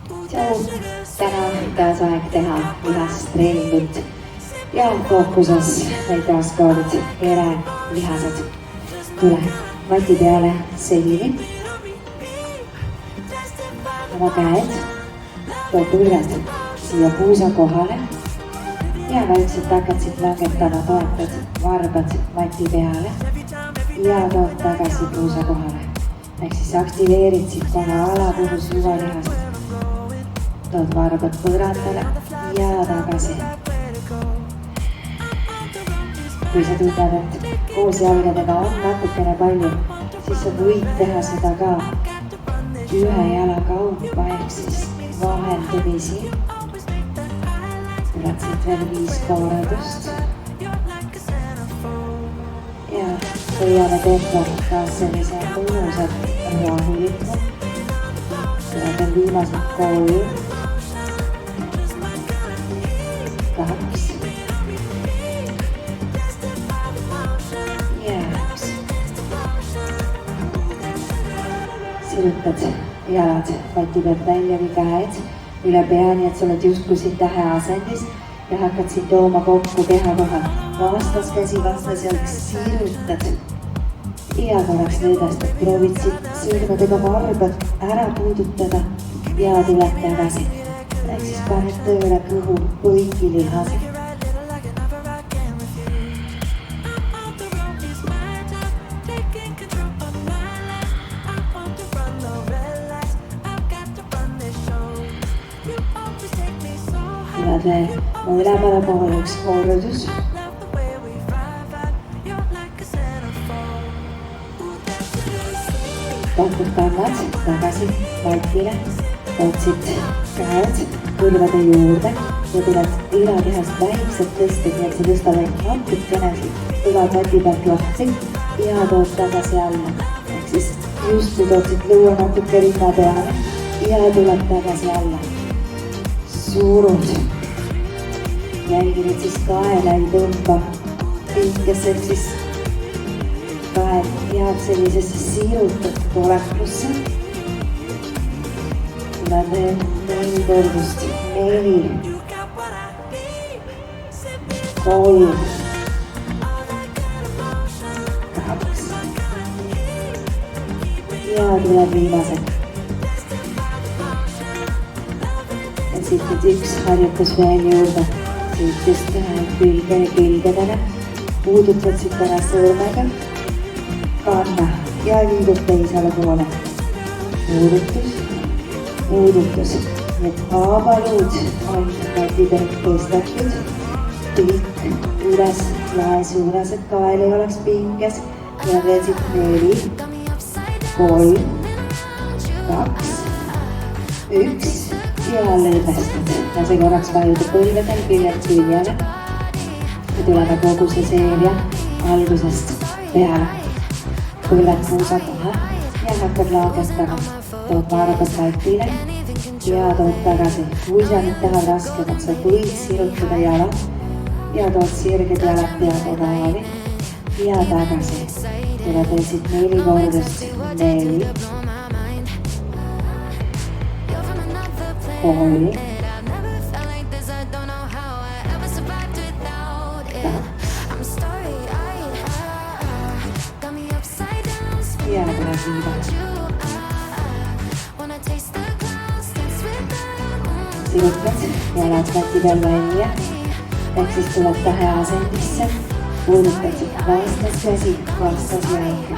tšau, täna on taas aeg teha lihastreeningut ja fookuses meil taas kord kerelihased. Tule mati peale selili. Oma käed põlved siia puusa kohale ja vaikselt hakkad langetama, toetad varbad mati peale ja tood tagasi puusa kohale. Ehk siis aktiveerid siit kohe alapuhus süvalihast. Tood varbad põrandale ja tagasi. Kui sa tunned, et koos jalgadega on natukene palju, siis sa võid teha seda ka ühe jala kaupa ehk siis vaheldumisi. Tuled siit veel 5 kordust. Ja hoiame tempot taas sellise mõnusad rahuliku. Tuled veel viimased 3, 2 ja 1. Sirutad jalad pati pealt välja või käed üle pea, nii et sa oled justkui siin täheasendis ja hakkad siin tooma kokku keha kohal. Vastaskäsi vastaselt sirutad ja korraks lõõdastad. Proovid siit sõrmedega varbad ära puudutada ja tuled tagasi. Ehk siis paned tööle kõhu kõiki lihased. Tuled veel mõlemale poole 1 kordus. Pakud kannad tagasi matile, tood siit käed kõrvade juurde ja tuled ülakehast väikselt tõstid, nii et sa tõstad natukene kõlad mati pealt lahti ja tood tagasi alla. Ehk siis just tood siit lõua natuke rinna peale ja tuled tagasi alla. Surud. Jälgid, et siis kaela ei tõmba pinkesse, ehk siis kael jääb sellisesse sirutatud olekusse. Tuled veel 4 kordust. 4, 3, 2 ja tuleb viimased. Ja siit nüüd 1 harjutus veel juurde. Siit just külgedele. Puudutad siit ära sõrmega. Kanna ja liigub teisele poole. Puudutus. Need haabaluud on mati pealt tõstetud. Pilk üles lae suunas, et kael ei oleks pinges. Ja veel siit 4, 3, 2, 1 ja lõõdestad. Lase korraks vajuda põlvedel küljed küljele. Ja tuleme kogu see seeria algusest peale. Põlved puusa kohe ja hakkad langetama. Tood varbad matile ja tood tagasi. Kui sa nüüd tahad raskemaks, sa võid sirutada jalad ja tood sirged jalad peaga maali ja tagasi. Tuled veel siit 4 kordust. 4, 3, 2 ja tuleb viimane. Sirutad jalad mati peal välja, ehk siis tuled täheasendisse, puudutad vastaskäsi, vastasjalga.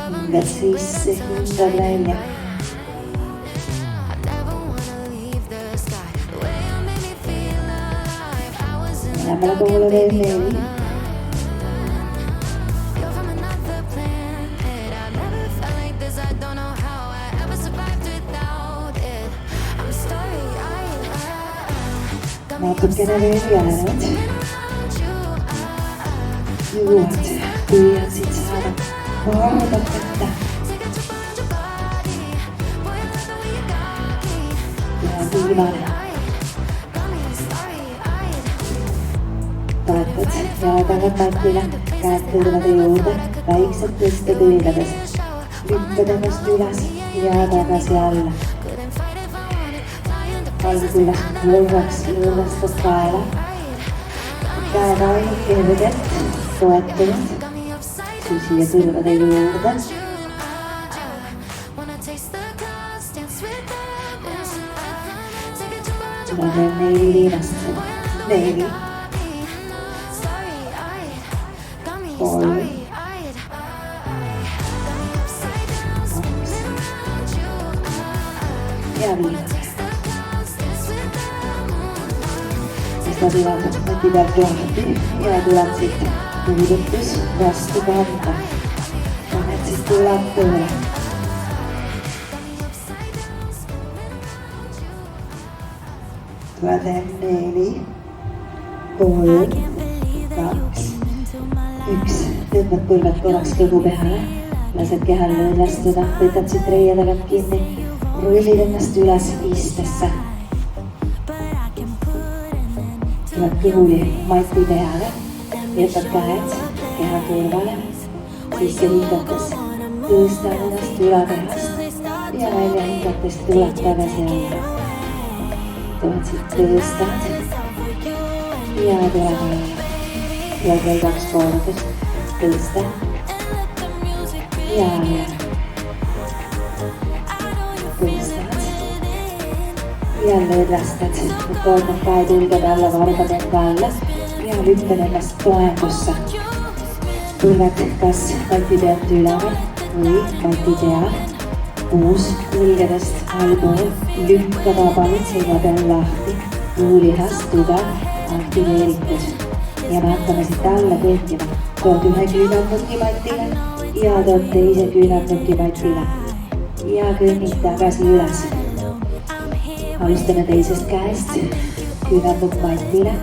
Hingad sisse, hingad välja. Mõlemale poole veel 4. Natukene veel jäänud. Jõuad, püüad siit saada varbad võtta. Ja viimane. Toetad jalad tagant matile, käed kõrvade juurde, väikselt tõsta kõigades. Lükkad ennast üles ja tagasi alla. Algulas korraks lõõnastad kaela. Käega ainult kergelt toetanud. Siia kõrvade juurde. Tule veel 4 liinast. 4. 3. 2. Ja viimane. Seda tilandad mõti pealt lahti ja tuled siit puudutus vastu kanda. Paned siis tulad tööle. Tuled veel 4, 3, 2, 1. Tõmbad põlved korraks kõhu peale. Lased kehal lõõnastuda, võtad siit reie tagant kinni. Rullid ennast üles istesse. Tuled kõhuli mati peale, jätad käed keha kõrvale, sisse hingates tõstad ennast ülatehast ja välja hingates tuled tagasi alla. Tuled siit tõstad ja tuled alla. Tuled veel 2 korda, tõstad ja alla. Tõstad ja lõdvestad, toetad käed ulgede alla, varbad enda alla ja lükkad ennast toengusse. Põlved kas mati pealt üleval või mati peal. Puus ulgedest allpool, lükka vabalt seina peal lahti. Puulihas tugev, aktiveeritud. Ja me hakkame siit alla kõndima. Tood ühe küünarnuki matile ja tood teise küünarnuki matile. Ja kõnnid tagasi üles. Alustame teisest käest, küünarnukk matile,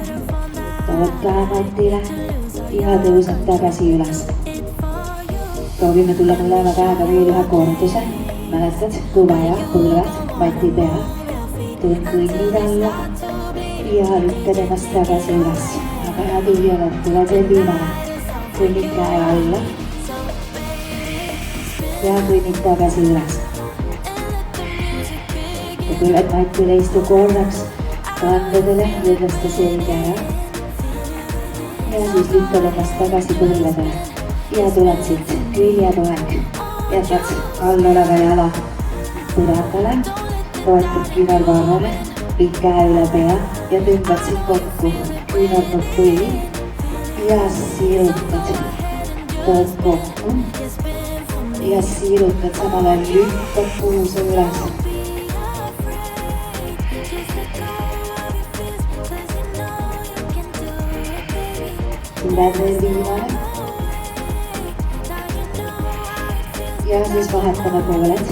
tood käe matile ja tõused tagasi üles. Proovime tulla mõlema käega veel ühe korduse. Mäletad, kõva ja põlved mati peal. Tõed kõnnid alla ja lükkad ennast tagasi üles. Aga hea tüüjale, tuled veel viimane. Kõnnid käe alla ja kõnnid tagasi üles. Põlved matile istu korraks, kandadele lõdvesta selge ära. Ja siis lükkad ennast tagasi põlvedele. Ja tuled siit küljetoek. Jätad all oleva jala põrandale, toetad küünarvarrale, kõik käe üle pea ja tõmbad siit kokku. Küünarnukk põli ja sirutad. Tood kokku ja sirutad, samal ajal lükkad puuse üles. Tuled veel viimane. Ja siis vahetame pooled.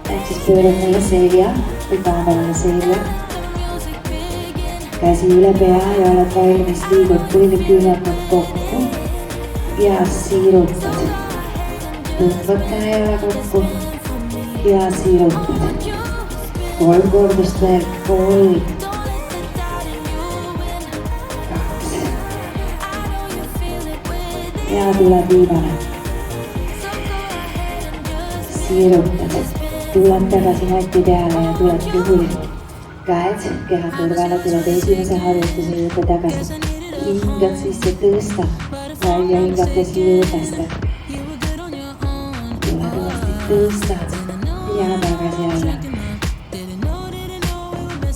Ehk siis pöörad mulle selja, võtame mulle selja. Käsi üle pea ja oled valmis, liigud põlve küünarnukk kokku ja sirutad. Tõmbad käejala kokku ja sirutad. 3 kordust veel, 3. Ja tuleb viimane. Sirutad, tuled tagasi mati peale ja tuled kõhuli. Käed keha kõrvale, tuled esimese harjutuse juurde tagasi. Hingad sisse, tõstad, välja hingates lõõdestad. Tuled uuesti, tõstad ja tagasi alla.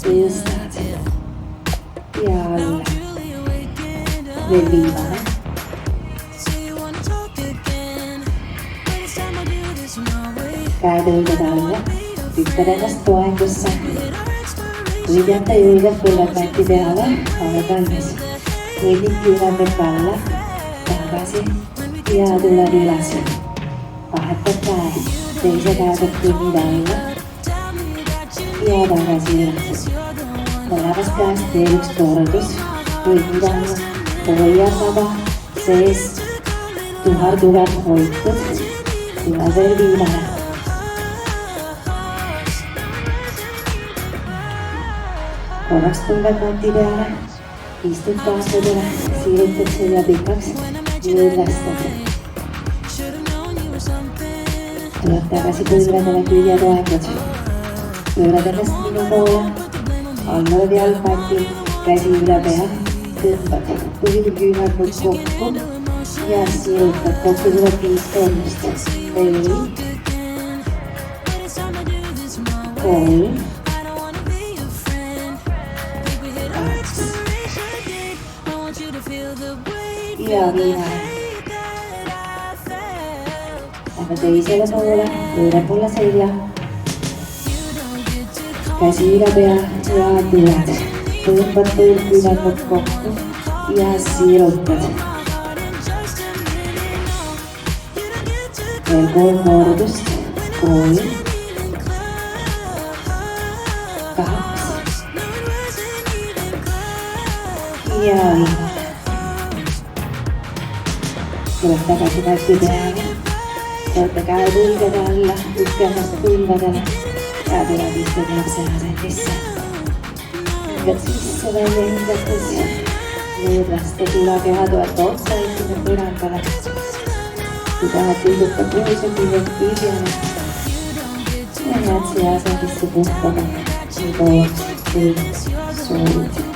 Tõstad ja alla. Veel viimane. Käed õiged alla, lükkad ennast toengusse. Võid jätta julgelt põlved mati peale, oled valmis. Kõnnid küünarnukk alla, tagasi ja tuled üles. Vahetad käe, teise käega kõnnid alla ja tagasi üles. Mõlemast käest veel 1 kordus, kõnnid alla, hoia saba, sees, tuhar tugev hoitud, tule veel viimane. Korraks põlved mati peale, istud kaasadele, sirutad selja pikaks, lõõdvestad. Tuled tagasi põlvedele küljed aegud. Pöörad ennast minu poole. Allad jalgmatil, käsi üle pea. Tõmbad põlvküünarnud kokku ja sirutad kokku tuleb 5 toonust. 4, 3, 2 ja viimane. Lähme teisele poole, pööra mulle selja. Käsi üle pea ja tuled. Tõmbad põlvküünarnud kokku ja sirutad. Veel 3 kordust. 3, 2 ja viimane. Tuled tagasi mati peale. Võtta käe põlvede alla, lükka ennast põlvedele ja tuleb istuda lapseasendisse. Hingad sisse välja hingates. Nüüd lasta sülakeha toeta otsa esimene põrandale. Kui tahad pilduta puuse küljed küljele ja jääd siia asendisse puhkama, nii kauaks kui soovid.